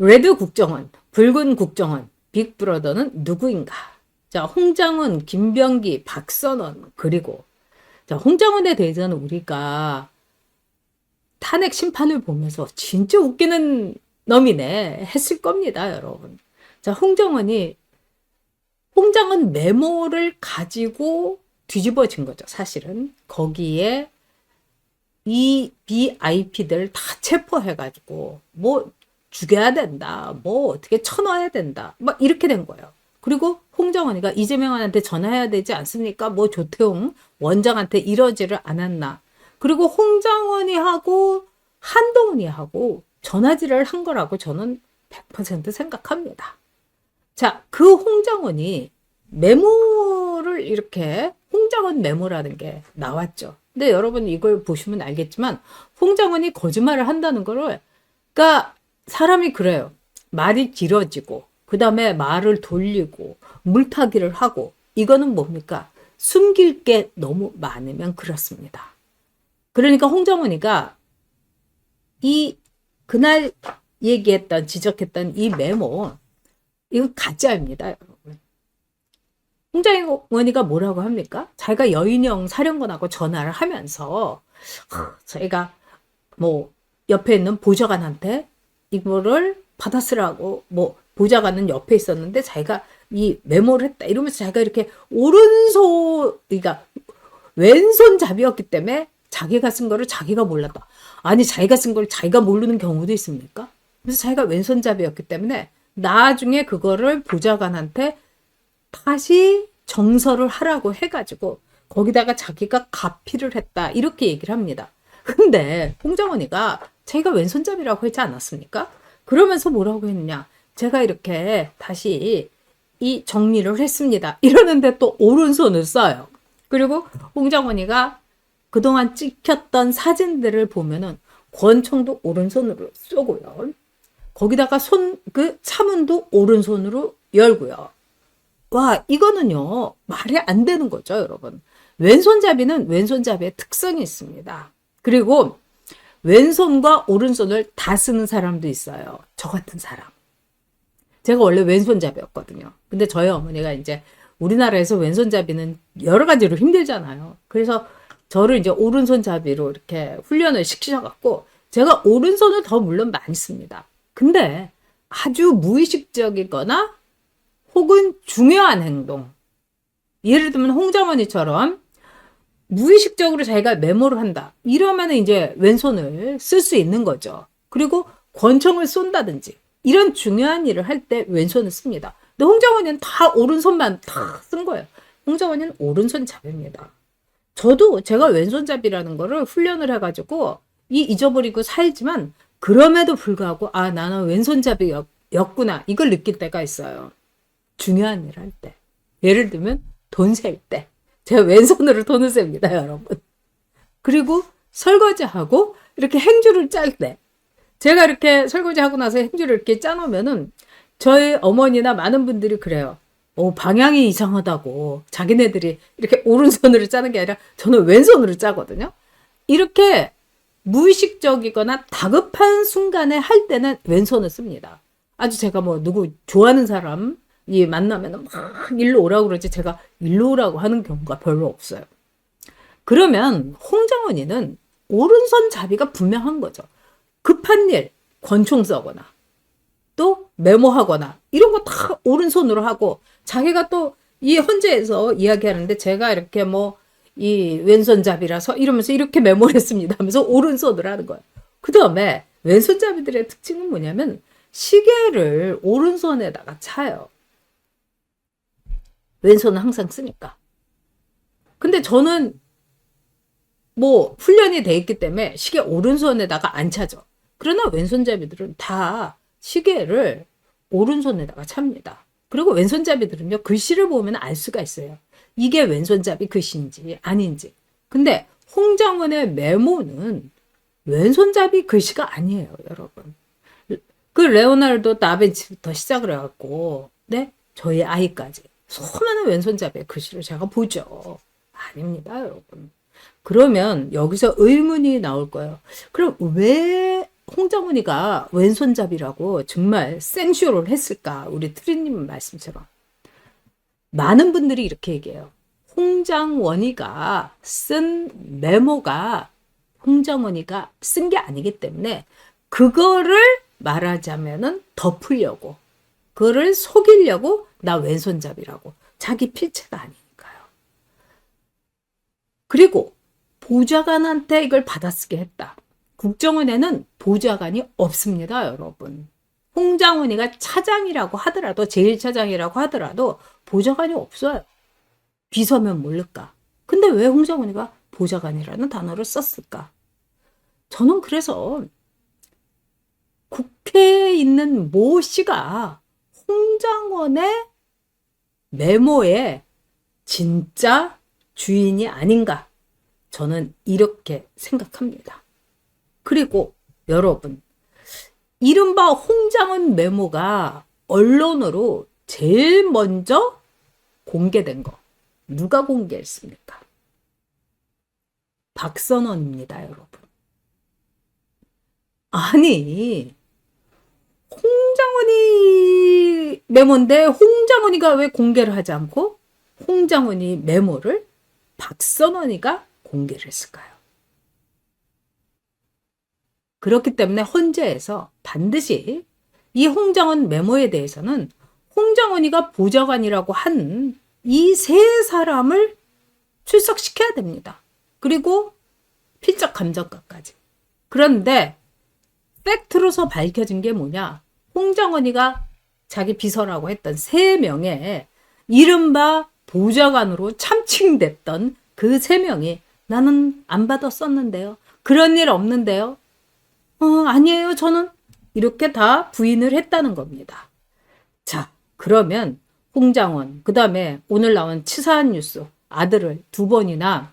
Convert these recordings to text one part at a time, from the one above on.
레드 국정원, 붉은 국정원, 빅브러더는 누구인가? 자, 홍장훈, 김병기, 박선원, 그리고 자, 홍장훈에 대해서는 우리가 탄핵 심판을 보면서 진짜 웃기는 놈이네 했을 겁니다, 여러분. 자, 홍장훈 메모를 가지고 뒤집어진 거죠, 사실은. 거기에 이 VIP들 다 체포해가지고 뭐 죽여야 된다, 뭐 어떻게 쳐넣어야 된다, 막 이렇게 된 거예요. 그리고 홍정원이가 이재명한테 전화해야 되지 않습니까? 뭐 조태용 원장한테 이러지를 않았나. 그리고 홍장원이 하고 한동훈이 하고 전화질을 한 거라고 저는 100% 생각합니다. 자, 그 홍장원이 메모를 이렇게 홍장원 메모라는 게 나왔죠. 근데 여러분 이걸 보시면 알겠지만 홍장원이 거짓말을 한다는 거를 그러니까 사람이 그래요. 말이 길어지고 그 다음에 말을 돌리고 물타기를 하고 이거는 뭡니까? 숨길 게 너무 많으면 그렇습니다. 그러니까 홍정은이가 그날 얘기했던 지적했던 이 메모 이건 가짜입니다, 여러분. 홍정은이가 뭐라고 합니까? 자기가 여인영 사령관하고 전화를 하면서 저희가 뭐 옆에 있는 보좌관한테 이거를 받아쓰라고 뭐 보좌관은 옆에 있었는데 자기가 이 메모를 했다 이러면서 자기가 이렇게 그러니까 왼손잡이였기 때문에 자기가 쓴 거를 자기가 몰랐다. 아니 자기가 쓴 걸 자기가 모르는 경우도 있습니까? 그래서 자기가 왼손잡이였기 때문에 나중에 그거를 보좌관한테 다시 정서를 하라고 해가지고 거기다가 자기가 가피를 했다 이렇게 얘기를 합니다. 근데 홍정원이가 자기가 왼손잡이라고 했지 않았습니까? 그러면서 뭐라고 했느냐? 제가 이렇게 다시 이 정리를 했습니다. 이러는데 또 오른손을 써요. 그리고 홍정원이가 그동안 찍혔던 사진들을 보면은 권총도 오른손으로 쏘고요. 거기다가 차문도 오른손으로 열고요. 와, 이거는요, 말이 안 되는 거죠, 여러분. 왼손잡이는 왼손잡이의 특성이 있습니다. 그리고 왼손과 오른손을 다 쓰는 사람도 있어요. 저 같은 사람. 제가 원래 왼손잡이였거든요. 근데 저희 어머니가 이제 우리나라에서 왼손잡이는 여러 가지로 힘들잖아요. 그래서 저를 이제 오른손잡이로 이렇게 훈련을 시키셔갖고 제가 오른손을 더 물론 많이 씁니다. 근데 아주 무의식적이거나 혹은 중요한 행동. 예를 들면 홍정원이처럼 무의식적으로 자기가 메모를 한다. 이러면 이제 왼손을 쓸 수 있는 거죠. 그리고 권총을 쏜다든지 이런 중요한 일을 할 때 왼손을 씁니다. 근데 홍정원이는 다 오른손만 다 쓴 거예요. 홍정원이는 오른손잡이입니다. 저도 제가 왼손잡이라는 거를 훈련을 해가지고 잊어버리고 살지만 그럼에도 불구하고 아 나는 왼손잡이였구나 이걸 느낄 때가 있어요. 중요한 일을 할 때. 예를 들면 돈 셀 때. 제가 왼손으로 돈을 셉니다, 여러분. 그리고 설거지하고 이렇게 행주를 짤 때. 제가 이렇게 설거지하고 나서 행주를 이렇게 짜놓으면은 저희 어머니나 많은 분들이 그래요. 방향이 이상하다고. 자기네들이 이렇게 오른손으로 짜는 게 아니라 저는 왼손으로 짜거든요. 이렇게 무의식적이거나 다급한 순간에 할 때는 왼손을 씁니다. 아주 제가 뭐 누구 좋아하는 사람 만나면 막 일로 오라고 그러지 제가 일로 오라고 하는 경우가 별로 없어요. 그러면 홍정은이는 오른손잡이가 분명한 거죠. 급한 일, 권총 쏘거나 또 메모하거나 이런 거 다 오른손으로 하고 자기가 또 이 헌재에서 이야기하는데 제가 이렇게 뭐 이 왼손잡이라서 이러면서 이렇게 메모를 했습니다 하면서 오른손으로 하는 거예요. 그 다음에 왼손잡이들의 특징은 뭐냐면 시계를 오른손에다가 차요. 왼손은 항상 쓰니까. 근데 저는 뭐 훈련이 돼 있기 때문에 시계 오른손에다가 안 차죠. 그러나 왼손잡이들은 다 시계를 오른손에다가 찹니다. 그리고 왼손잡이들은요 글씨를 보면 알 수가 있어요. 이게 왼손잡이 글씨인지 아닌지. 근데 홍정은의 메모는 왼손잡이 글씨가 아니에요, 여러분. 그 레오나르도 다빈치부터 시작을 해갖고 네 저희 아이까지 수많은 왼손잡이의 글씨를 제가 보죠. 아닙니다, 여러분. 그러면 여기서 의문이 나올 거예요. 그럼 왜 홍장훈이가 왼손잡이라고 정말 생쇼를 했을까? 우리 트리님 말씀처럼. 많은 분들이 이렇게 얘기해요. 홍장원이가 쓴 메모가 홍장원이가 쓴 게 아니기 때문에 그거를 말하자면은 덮으려고, 그거를 속이려고 나 왼손잡이라고. 자기 필체가 아니니까요. 그리고 보좌관한테 이걸 받아쓰게 했다. 국정원에는 보좌관이 없습니다, 여러분. 홍장훈이가 차장이라고 하더라도, 제1차장이라고 하더라도 보좌관이 없어요. 비서면 모를까. 근데 왜 홍장훈이가 보좌관이라는 단어를 썼을까? 저는 그래서 국회에 있는 모 씨가 홍장원의 메모의 진짜 주인이 아닌가. 저는 이렇게 생각합니다. 그리고 여러분, 이른바 홍장원 메모가 언론으로 제일 먼저 공개된 거. 누가 공개했습니까? 박선원입니다, 여러분. 아니, 홍장원이 메모인데 홍장원이가 왜 공개를 하지 않고 홍장원이 메모를 박선원이가 공개를 했을까요? 그렇기 때문에 헌재에서 반드시 이 홍장원 메모에 대해서는 홍장원이가 보좌관이라고 한 이 세 사람을 출석시켜야 됩니다. 그리고 필적 감정과까지. 그런데 팩트로서 밝혀진 게 뭐냐? 홍장원이가 자기 비서라고 했던 3명의 이른바 보좌관으로 참칭됐던 그 3명이 나는 안 받았었는데요. 그런 일 없는데요. 아니에요. 저는 이렇게 다 부인을 했다는 겁니다. 자, 그러면 홍장원, 그 다음에 오늘 나온 치사한 뉴스, 아들을 2번이나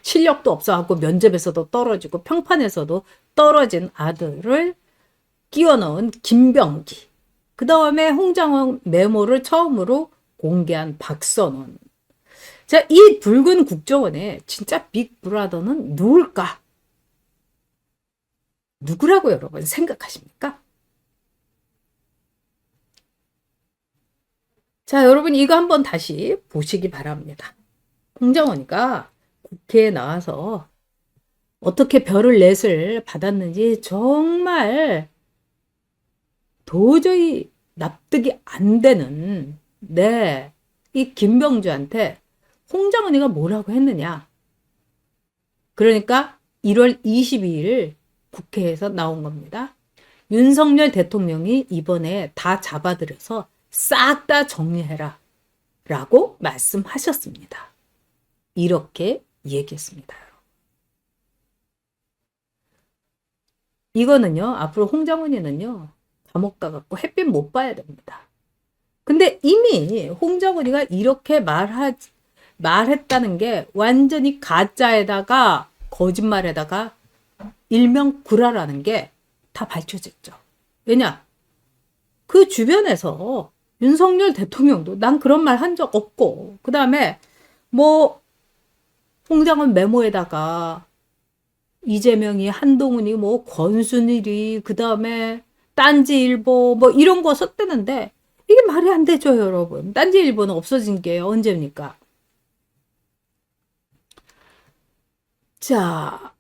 실력도 없어갖고 면접에서도 떨어지고 평판에서도 떨어진 아들을 끼워 넣은 김병기, 그 다음에 홍장원 메모를 처음으로 공개한 박선원. 자, 이 붉은 국정원의 진짜 빅브라더는 누굴까? 누구라고 여러분 생각하십니까? 자, 여러분 이거 한번 다시 보시기 바랍니다. 홍장원이가 국회에 나와서 어떻게 별을 넷을 받았는지 정말 도저히 납득이 안 되는, 이 김병주한테 홍장원이가 뭐라고 했느냐. 그러니까 1월 22일 국회에서 나온 겁니다. 윤석열 대통령이 이번에 다 잡아들여서 싹 다 정리해라 라고 말씀하셨습니다. 이렇게 얘기했습니다. 이거는요, 앞으로 홍장훈이는요, 감옥 가갖고 햇빛 못 봐야 됩니다. 근데 이미 홍장훈이가 이렇게 말했다는 게 완전히 가짜에다가 거짓말에다가 일명 구라라는 게 다 밝혀졌죠. 왜냐? 그 주변에서 윤석열 대통령도 난 그런 말 한 적 없고, 그 다음에 뭐 홍장훈 메모에다가 이재명이, 한동훈이, 뭐 권순일이, 그 다음에 딴지일보 뭐 이런 거 썼다는데 이게 말이 안 되죠, 여러분. 딴지일보는 없어진 게 언제입니까? 자,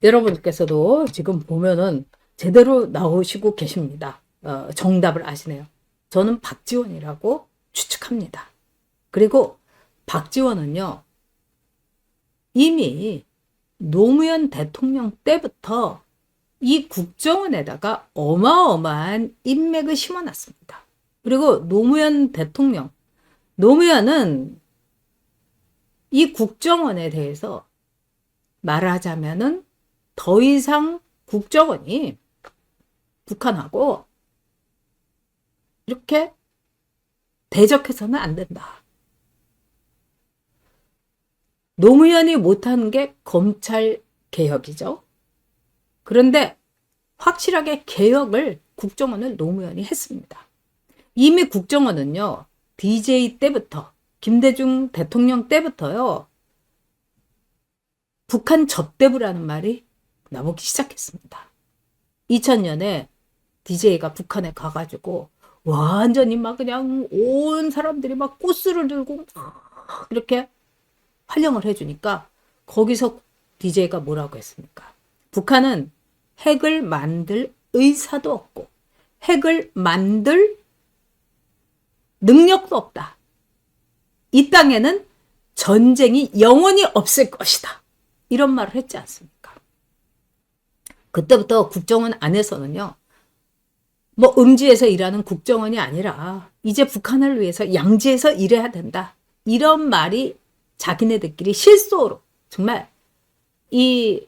여러분께서도 지금 보면은 제대로 나오시고 계십니다. 정답을 아시네요. 저는 박지원이라고 추측합니다. 그리고 박지원은요, 이미 노무현 대통령 때부터 이 국정원에다가 어마어마한 인맥을 심어놨습니다. 그리고 노무현 대통령, 노무현은 이 국정원에 대해서 말하자면은 더 이상 국정원이 북한하고 이렇게 대적해서는 안 된다. 노무현이 못하는 게 검찰 개혁이죠. 그런데 확실하게 개혁을 국정원을 노무현이 했습니다. 이미 국정원은요, DJ 때부터, 김대중 대통령 때부터요, 북한 접대부라는 말이 나오기 시작했습니다. 2000년에 DJ가 북한에 가가지고 완전히 막 그냥 온 사람들이 막 꽃술을 들고 막 이렇게 환영을 해주니까 거기서 DJ가 뭐라고 했습니까? 북한은 핵을 만들 의사도 없고 핵을 만들 능력도 없다. 이 땅에는 전쟁이 영원히 없을 것이다. 이런 말을 했지 않습니까? 그때부터 국정원 안에서는요. 뭐 음지에서 일하는 국정원이 아니라 이제 북한을 위해서 양지에서 일해야 된다. 이런 말이 자기네들끼리 실소로 정말 이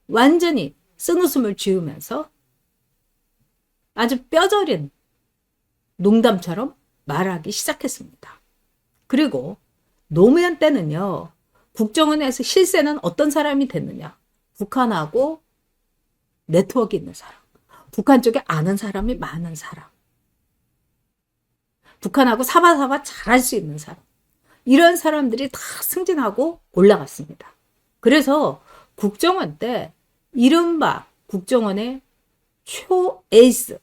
완전히 쓴웃음을 지으면서 아주 뼈저린 농담처럼 말하기 시작했습니다. 그리고 노무현 때는요. 국정원에서 실세는 어떤 사람이 됐느냐. 북한하고 네트워크 있는 사람. 북한 쪽에 아는 사람이 많은 사람. 북한하고 사바사바 잘할 수 있는 사람. 이런 사람들이 다 승진하고 올라갔습니다. 그래서 국정원 때 이른바 국정원의 초에이스,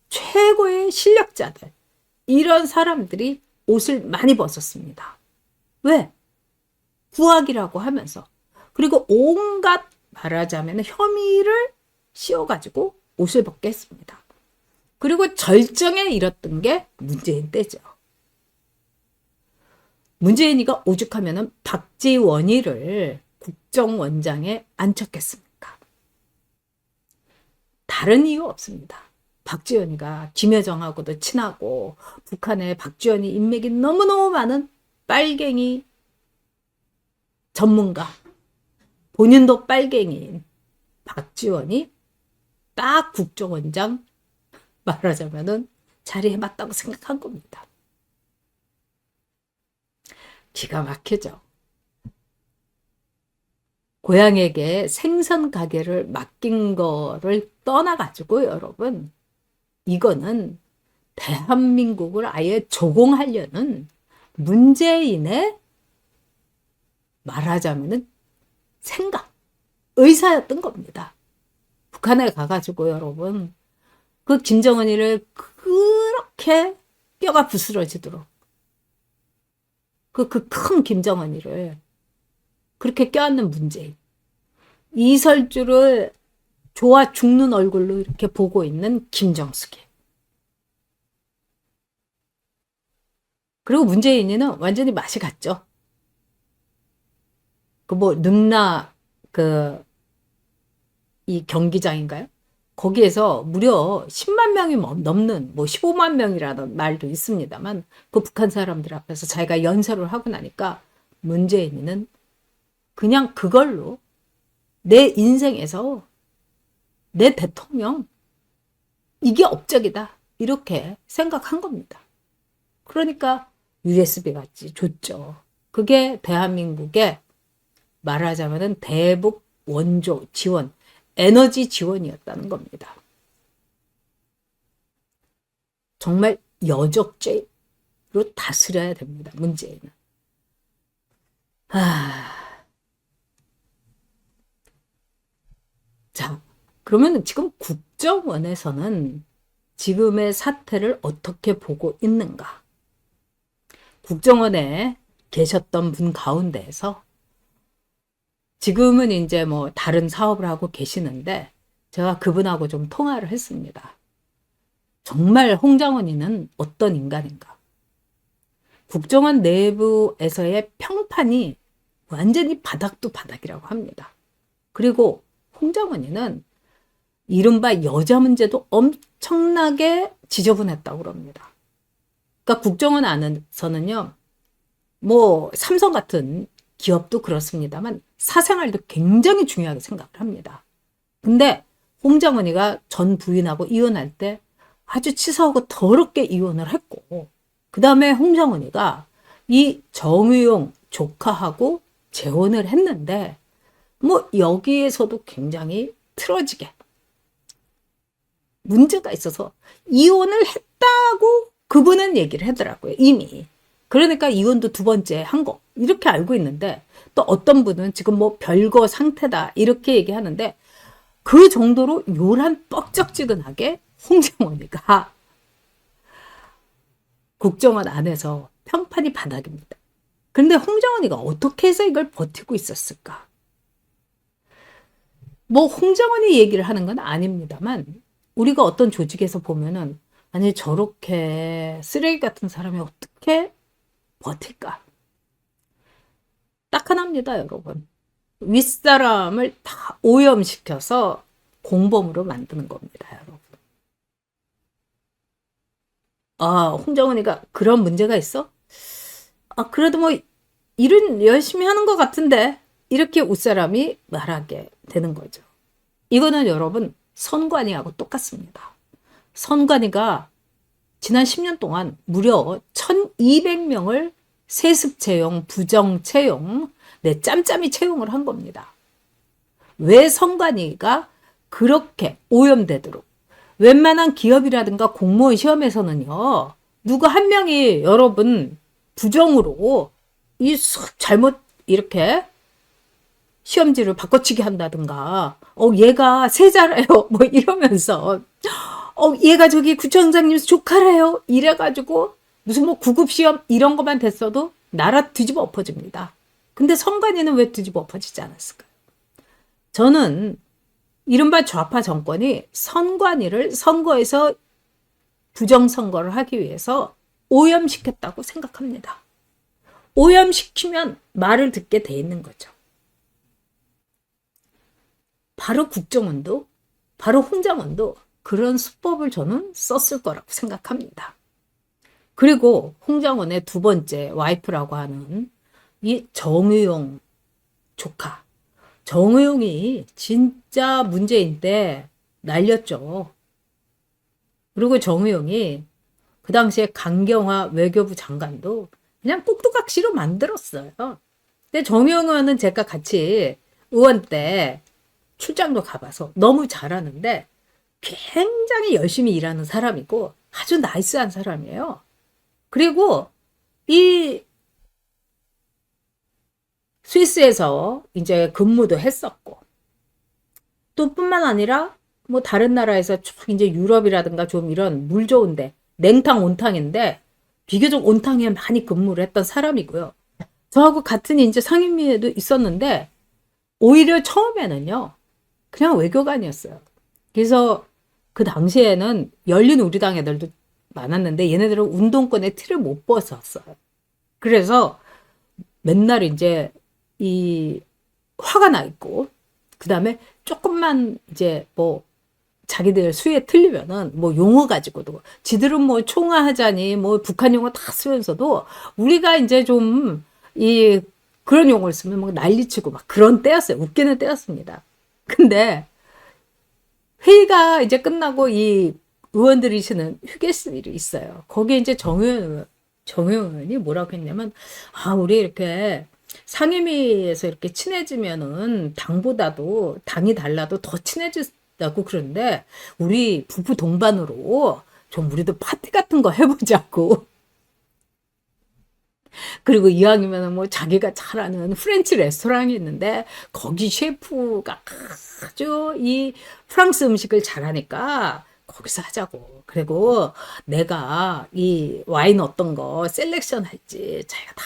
최고의 실력자들, 이런 사람들이 옷을 많이 벗었습니다. 왜? 구하기라고 하면서. 그리고 온갖 말하자면 혐의를 씌워가지고 옷을 벗게 했습니다. 그리고 절정에 이뤘던 게 문재인 때죠. 문재인이가 오죽하면 박지원이를 국정원장에 안착했습니까? 다른 이유 없습니다. 박지원이가 김여정하고도 친하고 북한에 박지원이 인맥이 너무너무 많은 빨갱이 전문가, 본인도 빨갱이인 박지원이 딱 국정원장 말하자면은 자리에 맞다고 생각한 겁니다. 기가 막히죠. 고향에게 생선 가게를 맡긴 거를 떠나가지고 여러분, 이거는 대한민국을 아예 조공하려는 문재인의 말하자면은 생각, 의사였던 겁니다. 북한에 가가지고 여러분, 그 김정은이를 그렇게 뼈가 부스러지도록 그 큰 김정은이를 그렇게 껴안는 문재인, 이설주를 좋아 죽는 얼굴로 이렇게 보고 있는 김정숙이. 그리고 문재인이는 완전히 맛이 갔죠. 그 뭐 능라 이 경기장인가요? 거기에서 무려 10만 명이 넘는 뭐 15만 명이라는 말도 있습니다만 그 북한 사람들 앞에서 자기가 연설을 하고 나니까 문재인이는 그냥 그걸로 내 인생에서 내 대통령 이게 업적이다 이렇게 생각한 겁니다. 그러니까 USB 같이 좋죠. 그게 대한민국의 말하자면 대북 원조 지원, 에너지 지원이었다는 겁니다. 정말 여적죄로 다스려야 됩니다. 문재인은. 자, 그러면 지금 국정원에서는 지금의 사태를 어떻게 보고 있는가? 국정원에 계셨던 분 가운데에서 지금은 이제 뭐 다른 사업을 하고 계시는데 제가 그분하고 좀 통화를 했습니다. 정말 홍장원이는 어떤 인간인가? 국정원 내부에서의 평판이 완전히 바닥도 바닥이라고 합니다. 그리고 홍장원이는 이른바 여자 문제도 엄청나게 지저분했다고 그럽니다. 그러니까 국정원 안에서는요, 뭐 삼성 같은 기업도 그렇습니다만 사생활도 굉장히 중요하게 생각을 합니다. 근데 홍장원이가 전 부인하고 이혼할 때 아주 치사하고 더럽게 이혼을 했고, 그 다음에 홍장원이가 이 정의용 조카하고 재혼을 했는데 뭐 여기에서도 굉장히 틀어지게 문제가 있어서 이혼을 했다고 그분은 얘기를 하더라고요. 이미. 그러니까 이혼도 두 번째 한 거. 이렇게 알고 있는데 또 어떤 분은 지금 뭐 별거 상태다. 이렇게 얘기하는데 그 정도로 요란 뻑적지근하게 홍정원이가 국정원 안에서 평판이 바닥입니다. 그런데 홍정원이가 어떻게 해서 이걸 버티고 있었을까? 뭐 홍정원이 얘기를 하는 건 아닙니다만 우리가 어떤 조직에서 보면은 아니 저렇게 쓰레기 같은 사람이 어떻게 버틸까? 딱 하나입니다, 여러분. 윗사람을 다 오염시켜서 공범으로 만드는 겁니다, 여러분. 아, 홍정은이가 그런 문제가 있어? 아, 그래도 뭐 일은 열심히 하는 것 같은데 이렇게 윗사람이 말하게 되는 거죠. 이거는 여러분 선관위하고 똑같습니다. 선관위가 지난 10년 동안 무려 1200명을 세습 채용, 부정 채용, 네, 짬짬이 채용을 한 겁니다. 왜 선관위가 그렇게 오염되도록 웬만한 기업이라든가 공무원 시험에서는요. 누구 한 명이 여러분 부정으로 이 잘못 이렇게 시험지를 바꿔치기 한다든가 얘가 세자래요 뭐 이러면서 얘가 저기 구청장님 조카래요 이래가지고 무슨 뭐 구급시험 이런 것만 됐어도 나라 뒤집어 엎어집니다. 근데 선관위는 왜 뒤집어 엎어지지 않았을까요? 저는 이른바 좌파 정권이 선관위를 선거에서 부정선거를 하기 위해서 오염시켰다고 생각합니다. 오염시키면 말을 듣게 돼 있는 거죠. 바로 국정원도 바로 홍정원도 그런 수법을 저는 썼을 거라고 생각합니다. 그리고 홍정원의 두 번째 와이프라고 하는 이 정의용 조카. 정의용이 진짜 문제인데 날렸죠. 그리고 정의용이 그 당시에 강경화 외교부 장관도 그냥 꼭두각시로 만들었어요. 근데 정의용 의원은 제가 같이 의원 때 출장도 가봐서 너무 잘하는데 굉장히 열심히 일하는 사람이고 아주 나이스한 사람이에요. 그리고 이 스위스에서 이제 근무도 했었고 또 뿐만 아니라 뭐 다른 나라에서 쭉 이제 유럽이라든가 좀 이런 물 좋은데 냉탕 온탕인데 비교적 온탕에 많이 근무를 했던 사람이고요. 저하고 같은 이제 상임위에도 있었는데 오히려 처음에는요. 그냥 외교관이었어요. 그래서 그 당시에는 열린 우리당 애들도 많았는데 얘네들은 운동권의 틀을 못 벗었어요. 그래서 맨날 이제 이 화가 나 있고 그 다음에 조금만 이제 뭐 자기들 수에 틀리면은 뭐 용어 가지고도 지들은 뭐 총화하자니 뭐 북한 용어 다 쓰면서도 우리가 이제 좀 이 그런 용어를 쓰면 막 난리치고 막 그런 때였어요. 웃기는 때였습니다. 근데 회의가 이제 끝나고 이 의원들이 쉬는 휴게실이 있어요. 거기에 이제 정의원 의원이 뭐라고 했냐면 우리 이렇게 상임위에서 이렇게 친해지면은 당보다도 당이 달라도 더 친해지다고 그러는데 우리 부부 동반으로 좀 우리도 파티 같은 거 해보자고. 그리고 이왕이면 뭐 자기가 잘 아는 프렌치 레스토랑이 있는데 거기 셰프가 아주 이 프랑스 음식을 잘하니까 거기서 하자고. 그리고 내가 이 와인 어떤 거 셀렉션 할지 자기가 다.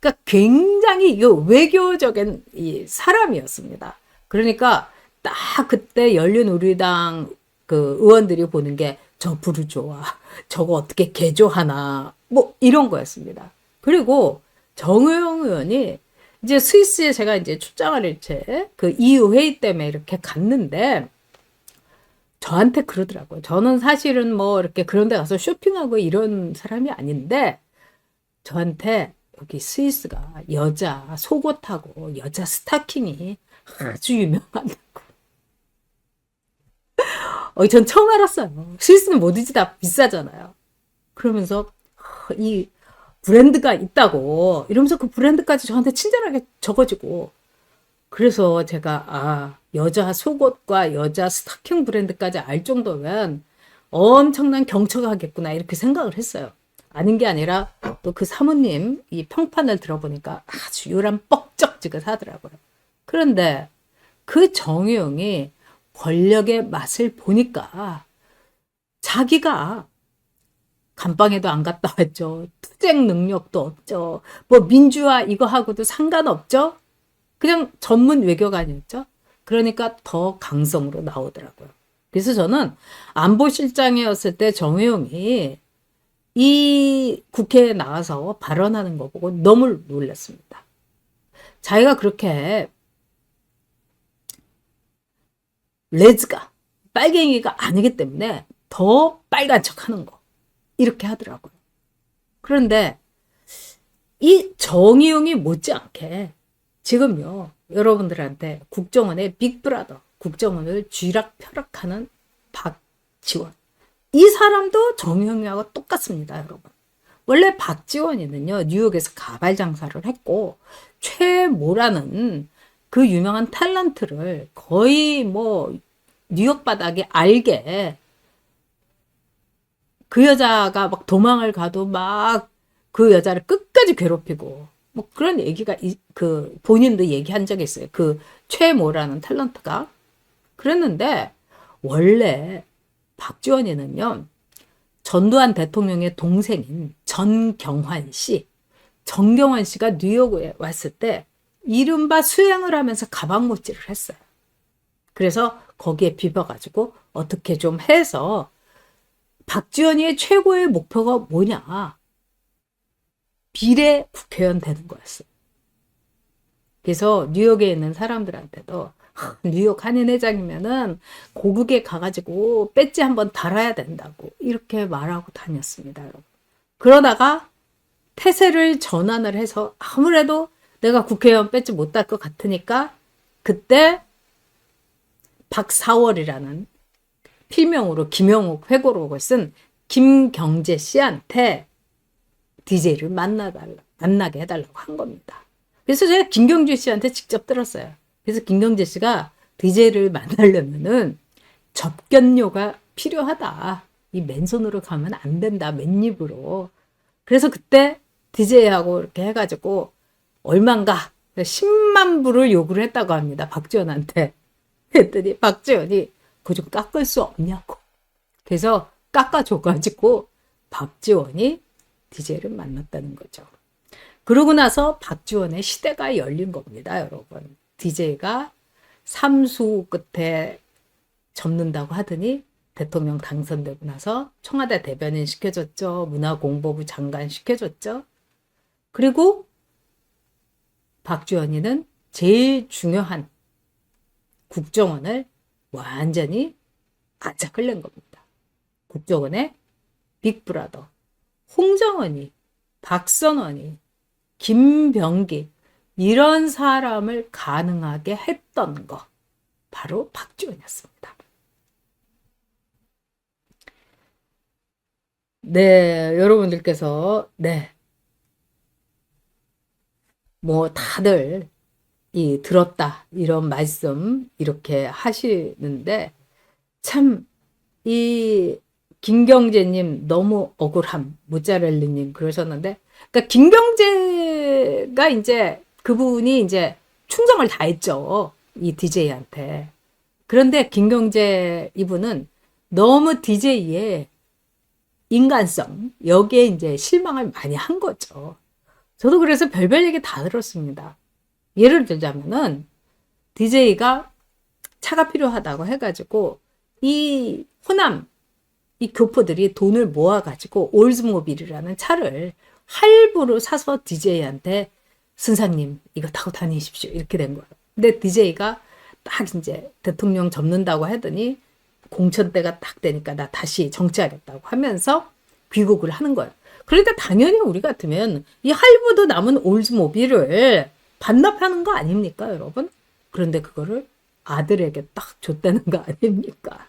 그러니까 굉장히 이 외교적인 이 사람이었습니다. 그러니까 딱 그때 열린우리당 그 의원들이 보는 게 저 부르조아 저거 어떻게 개조하나 뭐 이런 거였습니다. 그리고 정의용 의원이 이제 스위스에 제가 이제 출장을 일체 그 EU 회의 때문에 이렇게 갔는데 저한테 그러더라고요. 저는 사실은 뭐 이렇게 그런 데 가서 쇼핑하고 이런 사람이 아닌데 저한테 여기 스위스가 여자 속옷하고 여자 스타킹이 아주 유명하다고. 전 처음 알았어요. 스위스는 뭐든지 다 비싸잖아요. 그러면서 이 브랜드가 있다고 이러면서 그 브랜드까지 저한테 친절하게 적어주고 그래서 제가 여자 속옷과 여자 스타킹 브랜드까지 알 정도면 엄청난 경처가 하겠구나 이렇게 생각을 했어요. 아닌 게 아니라 또 그 사모님 이 평판을 들어보니까 아주 요란 뻑적지근하더라고요. 그런데 그 정유용이 권력의 맛을 보니까 자기가 감방에도 안 갔다 왔죠. 투쟁 능력도 없죠. 뭐 민주화 이거 하고도 상관없죠. 그냥 전문 외교관이었죠. 그러니까 더 강성으로 나오더라고요. 그래서 저는 안보실장이었을 때 정의용이 이 국회에 나와서 발언하는 거 보고 너무 놀랐습니다. 자기가 그렇게 레즈가 빨갱이가 아니기 때문에 더 빨간 척하는 거 이렇게 하더라고요. 그런데 이 정의용이 못지않게 지금요 여러분들한테 국정원의 빅브라더 국정원을 쥐락펴락하는 박지원 이 사람도 정의용하고 똑같습니다. 여러분 원래 박지원이는요 뉴욕에서 가발 장사를 했고 최모라는 그 유명한 탤런트를 거의 뭐 뉴욕 바닥에 알게 그 여자가 막 도망을 가도 막 그 여자를 끝까지 괴롭히고 뭐 그런 얘기가 그 본인도 얘기한 적이 있어요. 그 최모라는 탤런트가 그랬는데 원래 박지원이는요 전두환 대통령의 동생인 전경환 씨, 정경환 씨가 뉴욕에 왔을 때 이른바 수행을 하면서 가방 못질을 했어요. 그래서 거기에 비벼가지고 어떻게 좀 해서 박지원이의 최고의 목표가 뭐냐? 비례 국회의원 되는 거였어요. 그래서 뉴욕에 있는 사람들한테도 뉴욕 한인회장이면은 고국에 가가지고 배지 한번 달아야 된다고 이렇게 말하고 다녔습니다, 여러분. 그러다가 태세를 전환을 해서 아무래도 내가 국회의원 배지 못 달 것 같으니까 그때 박사월이라는 필명으로 김영욱 회고록을 쓴 김경재 씨한테 DJ를 만나게 해달라고 한 겁니다. 그래서 제가 김경재 씨한테 직접 들었어요. 그래서 김경재 씨가 DJ를 만나려면은 접견료가 필요하다. 이 맨손으로 가면 안 된다. 맨입으로. 그래서 그때 DJ하고 이렇게 해가지고 얼만가 10만 불을 요구를 했다고 합니다. 박지원한테. 그랬더니 박지원이 그거 좀 깎을 수 없냐고. 그래서 깎아줘가지고 박지원이 DJ를 만났다는 거죠. 그러고 나서 박지원의 시대가 열린 겁니다, 여러분. DJ가 삼수 끝에 접는다고 하더니 대통령 당선되고 나서 청와대 대변인 시켜줬죠. 문화공보부 장관 시켜줬죠. 그리고 박지원이는 제일 중요한 국정원을 완전히 아작을 낸 겁니다. 국정원의 빅브라더 홍정원이, 박선원이, 김병기 이런 사람을 가능하게 했던 거 바로 박지원이었습니다. 네, 여러분들께서 뭐 다들 들었다 이런 말씀 이렇게 하시는데 참 이 김경재님 너무 억울함 모짜렐리님 그러셨는데 그러니까 김경재가 이제 그분이 이제 충성을 다했죠 이 DJ한테. 그런데 김경재 이분은 너무 DJ의 인간성 여기에 이제 실망을 많이 한 거죠. 저도 그래서 별별 얘기 다 들었습니다. 예를 들자면은 DJ가 차가 필요하다고 해가지고 이 호남 이 교포들이 돈을 모아가지고 올즈모빌이라는 차를 할부로 사서 DJ한테 선생님 이거 타고 다니십시오 이렇게 된 거예요. 근데 DJ가 딱 이제 대통령 접는다고 하더니 공천 때가 딱 되니까 나 다시 정치하겠다고 하면서 귀국을 하는 거예요. 그러니까 당연히 우리 같으면 이 할부도 남은 올즈모빌을 반납하는 거 아닙니까, 여러분? 그런데 그거를 아들에게 딱 줬다는 거 아닙니까?